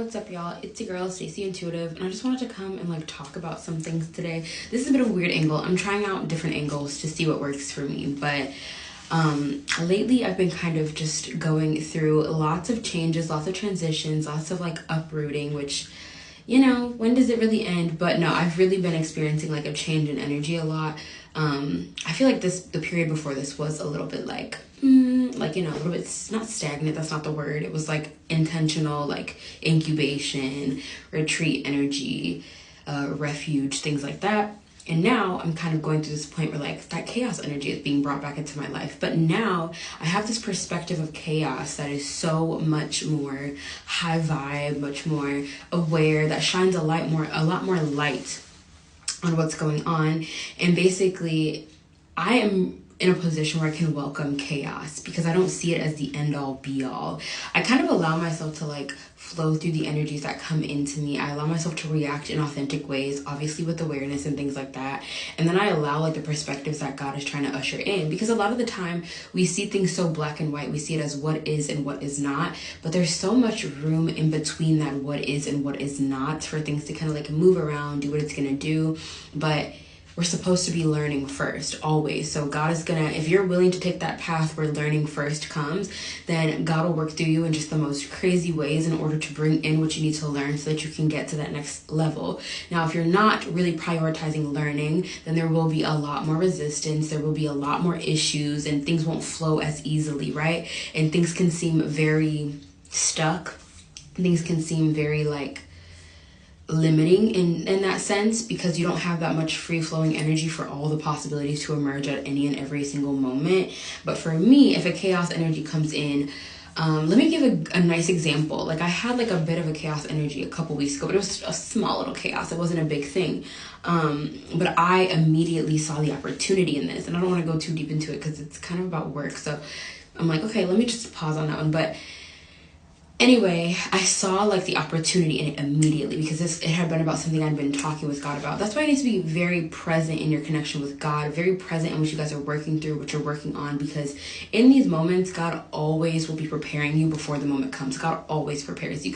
What's up, y'all? It's your girl Stacey Intuitive, and I just wanted to come and like talk about some things today. This is a bit of a weird angle. I'm trying out different angles to see what works for me, but lately I've been kind of just going through lots of changes, lots of transitions, lots of like uprooting, which, you know, when does it really end? But no, I've really been experiencing like a change in energy a lot. I feel like the period before this was a little bit like you know, a little bit, not stagnant, that's not the word. It was like intentional, like incubation, retreat energy, refuge, things like that. And now I'm kind of going through this point where like that chaos energy is being brought back into my life. But now I have this perspective of chaos that is so much more high vibe, much more aware, that shines a lot more light on what's going on. And basically I am in a position where I can welcome chaos because I don't see it as the end all be all. I kind of allow myself to like flow through the energies that come into me. I allow myself to react in authentic ways, obviously with awareness and things like that. And then I allow like the perspectives that God is trying to usher in, because a lot of the time we see things so black and white. We see it as what is and what is not, but there's so much room in between that what is and what is not for things to kind of like move around, do what it's gonna do. But we're supposed to be learning first, always. So God is gonna, if you're willing to take that path where learning first comes, then God will work through you in just the most crazy ways in order to bring in what you need to learn so that you can get to that next level. Now, if you're not really prioritizing learning, then there will be a lot more resistance, there will be a lot more issues, and things won't flow as easily, right? And things can seem very stuck. Things can seem very like limiting in that sense, because you don't have that much free-flowing energy for all the possibilities to emerge at any and every single moment. But for me, if a chaos energy comes in, let me give a nice example. Like I had like a bit of a chaos energy a couple weeks ago, but it was a small little chaos. It wasn't a big thing. But I immediately saw the opportunity in this, and I don't want to go too deep into it because it's kind of about work. So I'm like, okay, let me just pause on that one. But anyway, I saw like the opportunity in it immediately because it had been about something I'd been talking with God about. That's why it needs to be very present in your connection with God, very present in what you guys are working through, what you're working on, because in these moments, God always will be preparing you before the moment comes. God always prepares you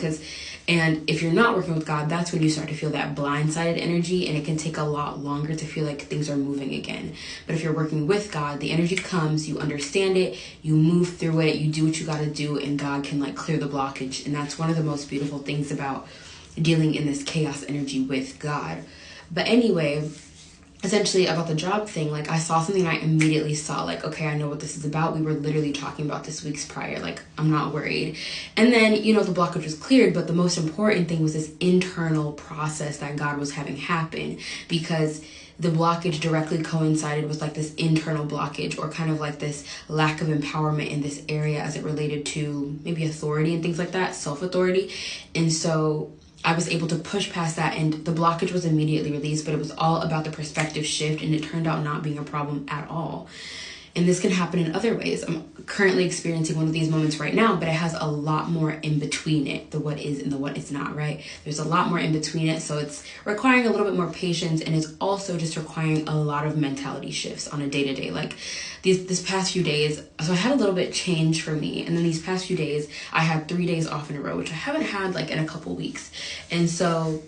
and if you're not working with God, that's when you start to feel that blindsided energy, and it can take a lot longer to feel like things are moving again. But if you're working with God, the energy comes, you understand it, you move through it, you do what you got to do, and God can like clear the blockage. And that's one of the most beautiful things about dealing in this chaos energy with God. But anyway, essentially about the job thing, like I saw something and I immediately saw like, okay, I know what this is about. We were literally talking about this weeks prior. Like, I'm not worried. And then, you know, the blockage was cleared, but the most important thing was this internal process that God was having happen, because the blockage directly coincided with like this internal blockage, or kind of like this lack of empowerment in this area as it related to maybe authority and things like that, self-authority. And so I was able to push past that, and the blockage was immediately released, but it was all about the perspective shift, and it turned out not being a problem at all. And this can happen in other ways. I'm currently experiencing one of these moments right now, but it has a lot more in between it, the what is and the what is not, right? There's a lot more in between it, so it's requiring a little bit more patience, and it's also just requiring a lot of mentality shifts on a day-to-day. Like this past few days, so I had a little bit change for me, and then these past few days, I had 3 days off in a row, which I haven't had like in a couple weeks. And so,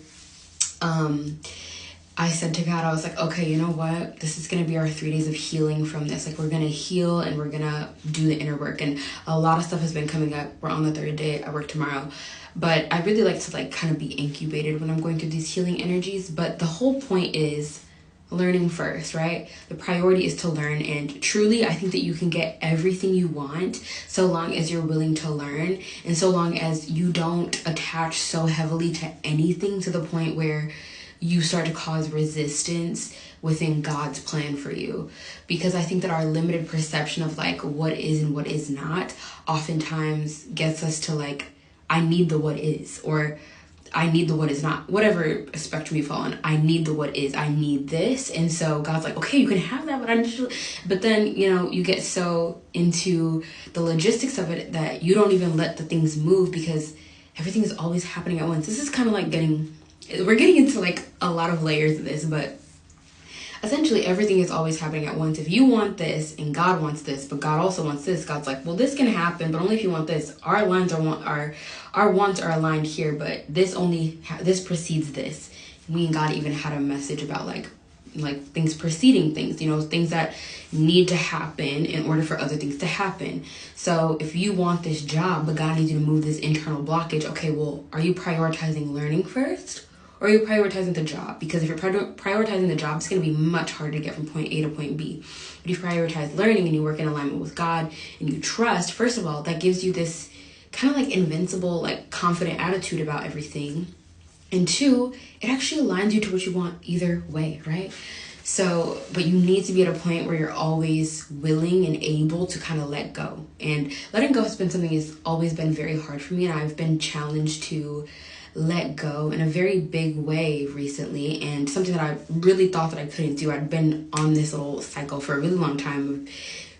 I said to God, I was like, okay, you know what? This is going to be our 3 days of healing from this. Like, we're going to heal and we're going to do the inner work. And a lot of stuff has been coming up. We're on the 3rd day. I work tomorrow. But I really like to like kind of be incubated when I'm going through these healing energies. But the whole point is learning first, right? The priority is to learn. And truly, I think that you can get everything you want so long as you're willing to learn, and so long as you don't attach so heavily to anything to the point where you start to cause resistance within God's plan for you. Because I think that our limited perception of like what is and what is not oftentimes gets us to like, I need the what is, or I need the what is not, whatever spectrum you fall on. I need the what is, I need this. And so God's like, okay, you can have that, but but then, you know, you get so into the logistics of it that you don't even let the things move, because everything is always happening at once. This is kind of like we're getting into like a lot of layers of this, but essentially everything is always happening at once. If you want this and God wants this, but God also wants this, God's like, well, this can happen, but only if you want this. Our lines our wants are aligned here, but this precedes this. Me and God even had a message about like things preceding things, you know, things that need to happen in order for other things to happen. So if you want this job, but God needs you to move this internal blockage, okay, well, are you prioritizing learning first? Or are you prioritizing the job? Because if you're prioritizing the job, it's going to be much harder to get from point A to point B. But if you prioritize learning and you work in alignment with God and you trust, first of all, that gives you this kind of like invincible, like confident attitude about everything. And two, it actually aligns you to what you want either way, right? So, but you need to be at a point where you're always willing and able to kind of let go. And letting go has been something that's always been very hard for me. And I've been challenged to let go in a very big way recently, and something that I really thought that I couldn't do. I'd been on this little cycle for a really long time of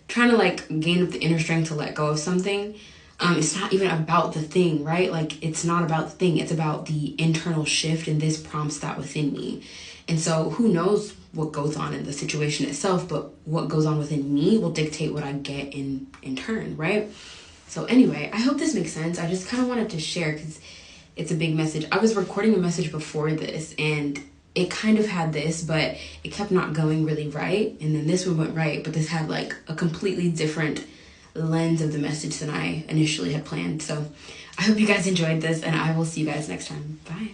trying to like gain up the inner strength to let go of something. It's not even about the thing, right? Like, it's not about the thing. It's about the internal shift, and this prompts that within me. And so who knows what goes on in the situation itself, but what goes on within me will dictate what I get in turn, right? So anyway, I hope this makes sense. I just kind of wanted to share because it's a big message. I was recording a message before this and it kind of had this, but it kept not going really right. And then this one went right, but this had like a completely different lens of the message than I initially had planned. So I hope you guys enjoyed this, and I will see you guys next time. Bye.